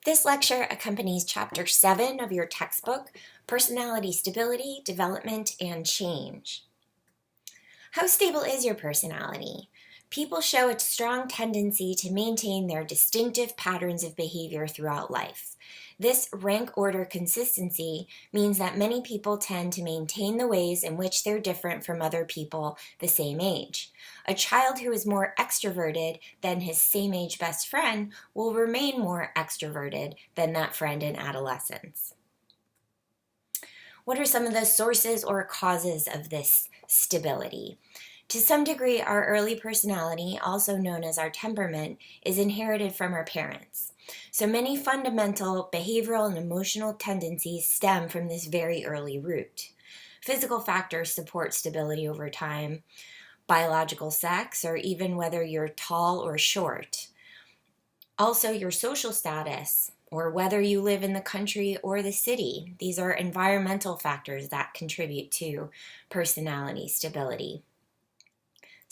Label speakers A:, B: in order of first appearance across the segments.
A: This lecture accompanies Chapter 7 of your textbook, Personality Stability, Development, and Change. How stable is your personality? People show a strong tendency to maintain their distinctive patterns of behavior throughout life. This rank order consistency means that many people tend to maintain the ways in which they're different from other people the same age. A child who is more extroverted than his same age best friend will remain more extroverted than that friend in adolescence. What are some of the sources or causes of this stability? To some degree, our early personality, also known as our temperament, is inherited from our parents. So many fundamental behavioral and emotional tendencies stem from this very early root. Physical factors support stability over time, biological sex, or even whether you're tall or short. Also, your social status, or whether you live in the country or the city. These are environmental factors that contribute to personality stability.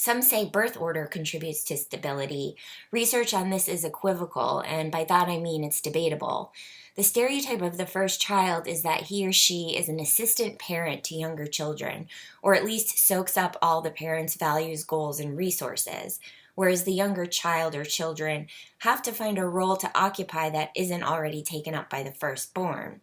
A: Some say birth order contributes to stability. Research on this is equivocal, and by that I mean it's debatable. The stereotype of the first child is that he or she is an assistant parent to younger children, or at least soaks up all the parent's values, goals, and resources, whereas the younger child or children have to find a role to occupy that isn't already taken up by the firstborn.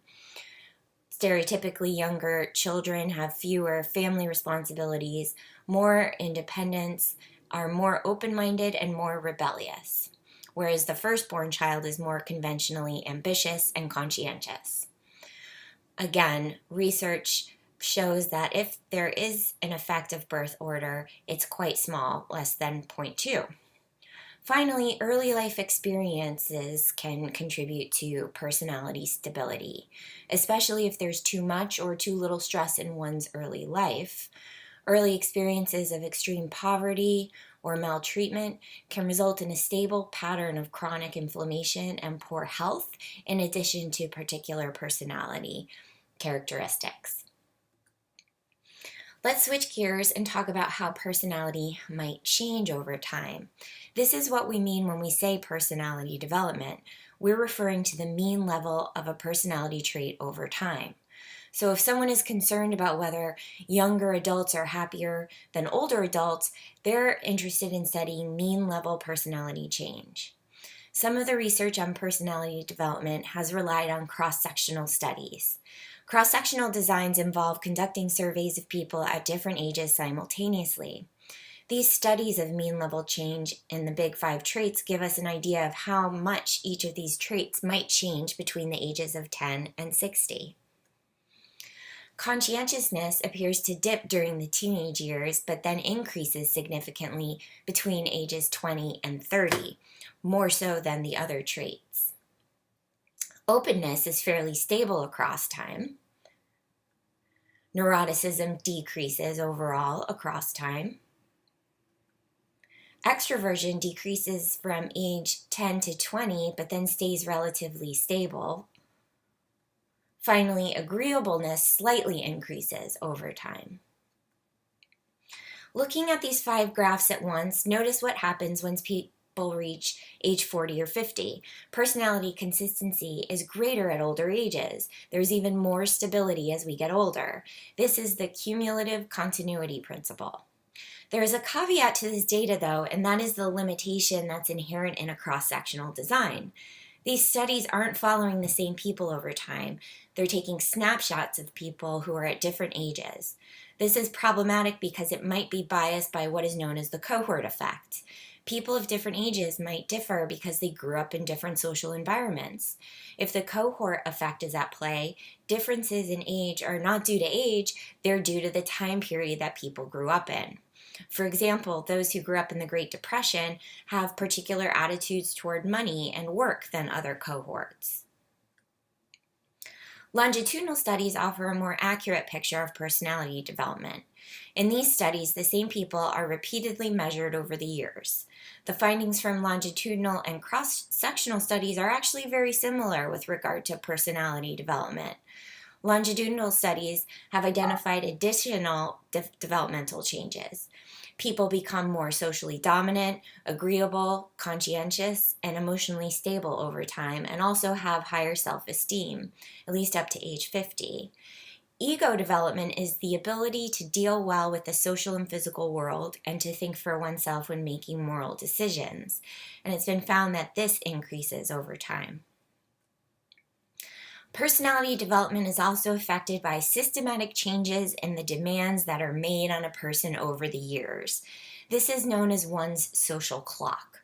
A: Stereotypically, younger children have fewer family responsibilities, more independence, are more open-minded, and more rebellious, whereas the firstborn child is more conventionally ambitious and conscientious. Again, research shows that if there is an effect of birth order, it's quite small, less than 0.2. Finally, early life experiences can contribute to personality stability, especially if there's too much or too little stress in one's early life. Early experiences of extreme poverty or maltreatment can result in a stable pattern of chronic inflammation and poor health, in addition to particular personality characteristics. Let's switch gears and talk about how personality might change over time. This is what we mean when we say personality development. We're referring to the mean level of a personality trait over time. So if someone is concerned about whether younger adults are happier than older adults, they're interested in studying mean level personality change. Some of the research on personality development has relied on cross-sectional studies. Cross-sectional designs involve conducting surveys of people at different ages simultaneously. These studies of mean level change in the big five traits give us an idea of how much each of these traits might change between the ages of 10 and 60. Conscientiousness appears to dip during the teenage years, but then increases significantly between ages 20 and 30, more so than the other traits. Openness is fairly stable across time. Neuroticism decreases overall across time. Extroversion decreases from age 10 to 20, but then stays relatively stable. Finally, agreeableness slightly increases over time. Looking at these 5 graphs at once, notice what happens when people reach age 40 or 50. Personality consistency is greater at older ages. There's even more stability as we get older. This is the cumulative continuity principle. There is a caveat to this data, though, and that is the limitation that's inherent in a cross-sectional design. These studies aren't following the same people over time. They're taking snapshots of people who are at different ages. This is problematic because it might be biased by what is known as the cohort effect. People of different ages might differ because they grew up in different social environments. If the cohort effect is at play, differences in age are not due to age, they're due to the time period that people grew up in. For example, those who grew up in the Great Depression have particular attitudes toward money and work than other cohorts. Longitudinal studies offer a more accurate picture of personality development. In these studies, the same people are repeatedly measured over the years. The findings from longitudinal and cross-sectional studies are actually very similar with regard to personality development. Longitudinal studies have identified additional developmental changes. People become more socially dominant, agreeable, conscientious, and emotionally stable over time, and also have higher self-esteem, at least up to age 50. Ego development is the ability to deal well with the social and physical world and to think for oneself when making moral decisions. And it's been found that this increases over time. Personality development is also affected by systematic changes in the demands that are made on a person over the years. This is known as one's social clock.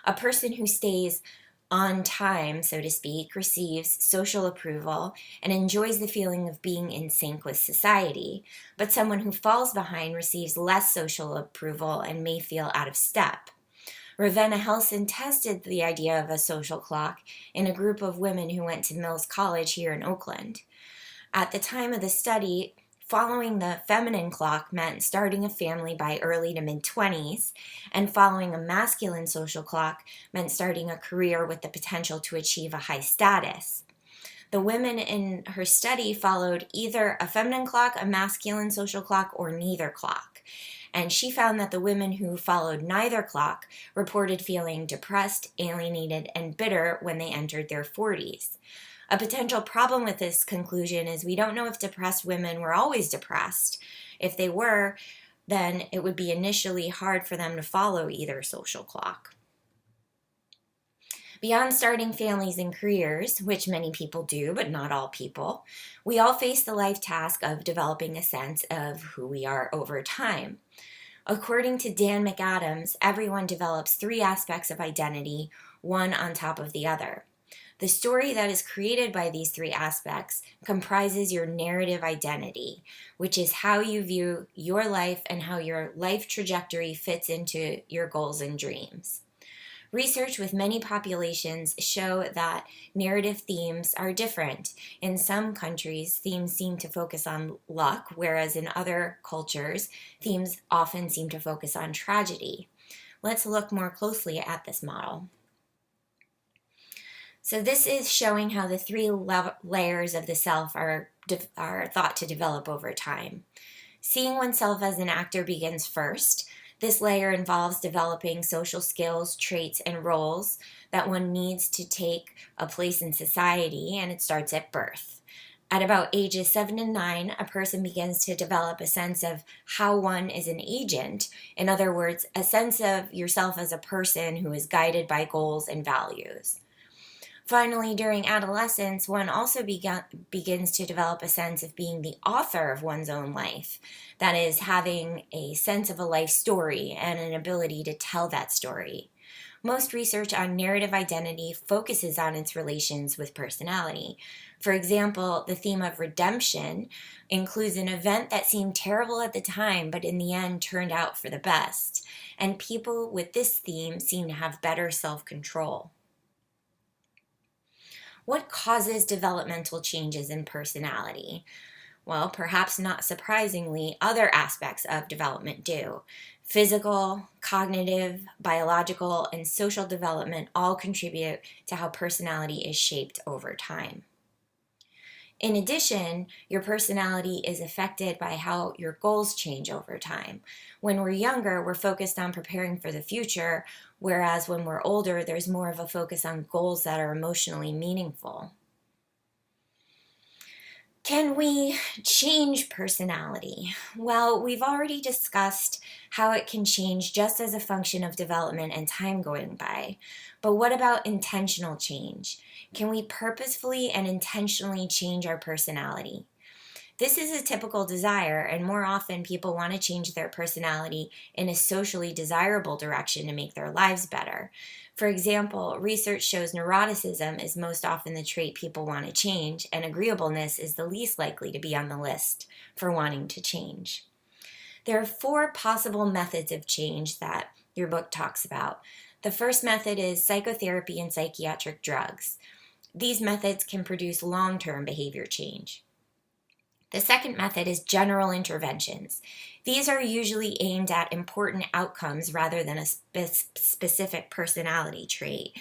A: A person who stays on time, so to speak, receives social approval and enjoys the feeling of being in sync with society, but someone who falls behind receives less social approval and may feel out of step. Ravenna Helson tested the idea of a social clock in a group of women who went to Mills College here in Oakland. At the time of the study, following the feminine clock meant starting a family by early to mid-20s, and following a masculine social clock meant starting a career with the potential to achieve a high status. The women in her study followed either a feminine clock, a masculine social clock, or neither clock. And she found that the women who followed neither clock reported feeling depressed, alienated, and bitter when they entered their 40s. A potential problem with this conclusion is we don't know if depressed women were always depressed. If they were, then it would be initially hard for them to follow either social clock. Beyond starting families and careers, which many people do, but not all people, we all face the life task of developing a sense of who we are over time. According to Dan McAdams, everyone develops 3 aspects of identity, one on top of the other. The story that is created by these 3 aspects comprises your narrative identity, which is how you view your life and how your life trajectory fits into your goals and dreams. Research with many populations show that narrative themes are different. In some countries, themes seem to focus on luck, whereas in other cultures, themes often seem to focus on tragedy. Let's look more closely at this model. So this is showing how the 3 layers of the self are thought to develop over time. Seeing oneself as an actor begins first. This layer involves developing social skills, traits, and roles that one needs to take a place in society, and it starts at birth. At about ages 7 and 9, a person begins to develop a sense of how one is an agent. In other words, a sense of yourself as a person who is guided by goals and values. Finally, during adolescence, one also begins to develop a sense of being the author of one's own life. That is, having a sense of a life story and an ability to tell that story. Most research on narrative identity focuses on its relations with personality. For example, the theme of redemption includes an event that seemed terrible at the time, but in the end turned out for the best. And people with this theme seem to have better self-control. What causes developmental changes in personality? Well, perhaps not surprisingly, other aspects of development do. Physical, cognitive, biological, and social development all contribute to how personality is shaped over time. In addition, your personality is affected by how your goals change over time. When we're younger, we're focused on preparing for the future, whereas when we're older, there's more of a focus on goals that are emotionally meaningful. Can we change personality? Well, we've already discussed how it can change just as a function of development and time going by. But what about intentional change? Can we purposefully and intentionally change our personality? This is a typical desire, and more often people want to change their personality in a socially desirable direction to make their lives better. For example, research shows neuroticism is most often the trait people want to change, and agreeableness is the least likely to be on the list for wanting to change. There are 4 possible methods of change that your book talks about. The first method is psychotherapy and psychiatric drugs. These methods can produce long-term behavior change. The second method is general interventions. These are usually aimed at important outcomes rather than a specific personality trait.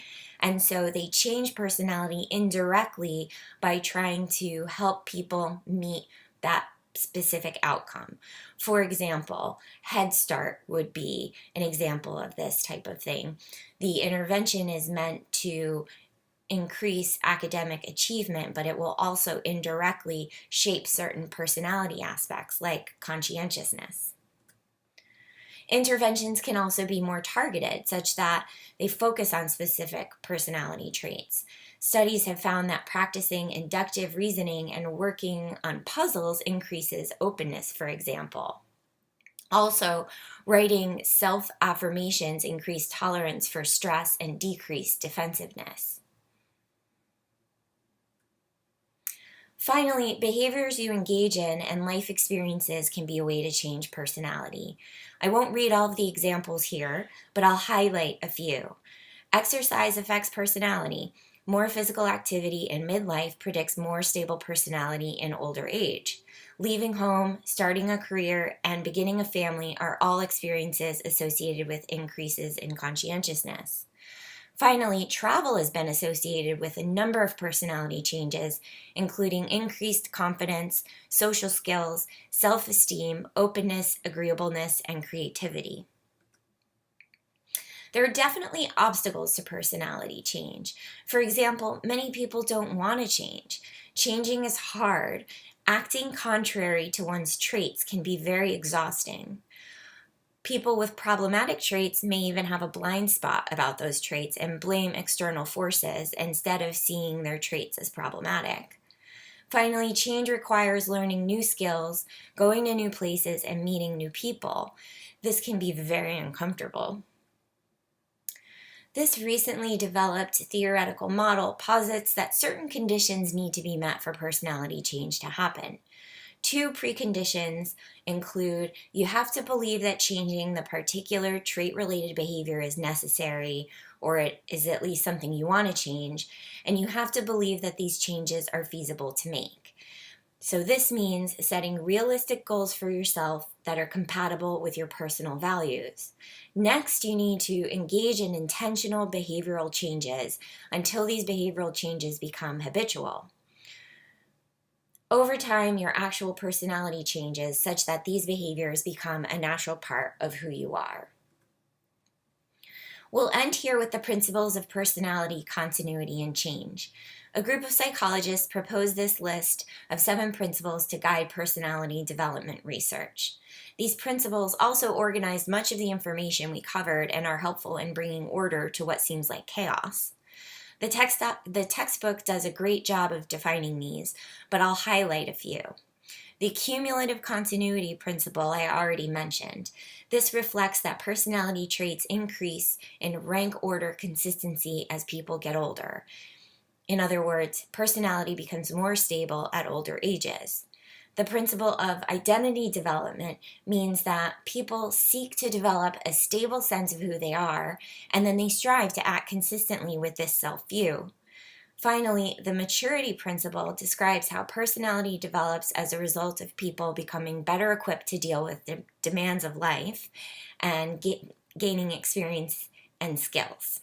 A: And so they change personality indirectly by trying to help people meet that specific outcome. For example, Head Start would be an example of this type of thing. The intervention is meant to increase academic achievement, but it will also indirectly shape certain personality aspects like conscientiousness. Interventions can also be more targeted, such that they focus on specific personality traits. Studies have found that practicing inductive reasoning and working on puzzles increases openness, for example. Also, writing self-affirmations increase tolerance for stress and decrease defensiveness. Finally, behaviors you engage in and life experiences can be a way to change personality. I won't read all of the examples here, but I'll highlight a few. Exercise affects personality. More physical activity in midlife predicts more stable personality in older age. Leaving home, starting a career, and beginning a family are all experiences associated with increases in conscientiousness. Finally, travel has been associated with a number of personality changes, including increased confidence, social skills, self-esteem, openness, agreeableness, and creativity. There are definitely obstacles to personality change. For example, many people don't want to change. Changing is hard. Acting contrary to one's traits can be very exhausting. People with problematic traits may even have a blind spot about those traits and blame external forces instead of seeing their traits as problematic. Finally, change requires learning new skills, going to new places, and meeting new people. This can be very uncomfortable. This recently developed theoretical model posits that certain conditions need to be met for personality change to happen. Two preconditions include you have to believe that changing the particular trait-related behavior is necessary, or it is at least something you want to change, and you have to believe that these changes are feasible to make. So this means setting realistic goals for yourself that are compatible with your personal values. Next, you need to engage in intentional behavioral changes until these behavioral changes become habitual. Over time, your actual personality changes such that these behaviors become a natural part of who you are. We'll end here with the principles of personality, continuity, and change. A group of psychologists proposed this list of 7 principles to guide personality development research. These principles also organized much of the information we covered and are helpful in bringing order to what seems like chaos. The textbook does a great job of defining these, but I'll highlight a few. The cumulative continuity principle I already mentioned. This reflects that personality traits increase in rank order consistency as people get older. In other words, personality becomes more stable at older ages. The principle of identity development means that people seek to develop a stable sense of who they are, and then they strive to act consistently with this self-view. Finally, the maturity principle describes how personality develops as a result of people becoming better equipped to deal with the demands of life and gaining experience and skills.